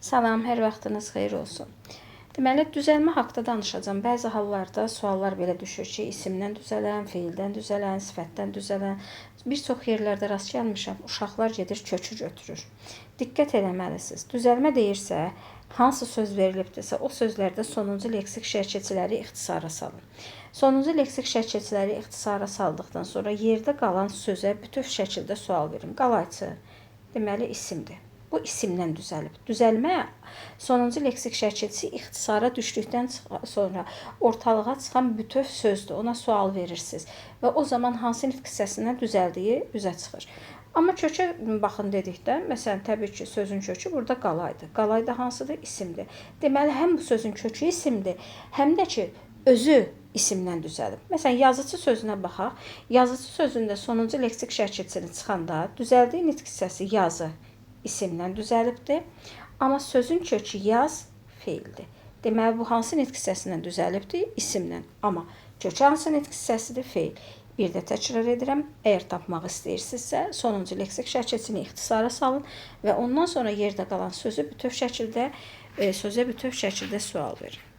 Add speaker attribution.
Speaker 1: Salam, hər vaxtınız xeyir olsun. Deməli, düzəlmə haqqında danışacağam. Bəzi hallarda suallar belə düşür ki, isimdən düzələn, feildən düzələn, sifətdən düzələn. Bir çox yerlərdə rast gəlmişəm, uşaqlar gedir, kökü götürür. Diqqət eləməlisiniz. Düzəlmə deyirsə, hansı söz verilibdirsə, o sözlərdə sonuncu leksik şərkəçiləri ixtisara salın. Sonuncu leksik şərkəçiləri ixtisara saldıqdan sonra yerdə qalan sözə bütöv şəkildə sual verin. Qalayçı, deməli, isimdir. Bu isimdən düzəlib. Düzəlmə sonuncu leksik şərkəçisi ixtisara düşdükdən sonra ortalığa çıxan bütöv sözdür. Ona sual verirsiniz və o zaman hansı nitq hissəsindən düzəldiyi üzə çıxır. Amma kökə baxın dedikdə, məsələn, təbii ki, sözün kökü burada qalaydı. Qalay da hansıdır? İsimdir. Deməli, həm bu sözün kökü isimdir, həm də ki, özü isimdən düzəlib. Məsələn, yazıcı sözünə baxaq. Yazıcı sözündə sonuncu leksik şərkəçisini çıxanda düzəldiyi nitq hissəsi yazı isimdən düzəlibdir. Amma sözün kökü yaz feildir. Deməli, bu hansı nitq hissəsindən düzəlibdir? İsimdən. Amma kökü hansı nitq hissəsidir? Feil. Bir də təkrar edirəm. Əgər tapmaq istəyirsinizsə, sonuncu leksik şərkəçisini ixtisara salın və ondan sonra yerdə qalan sözə bütöv şəkildə sual verin.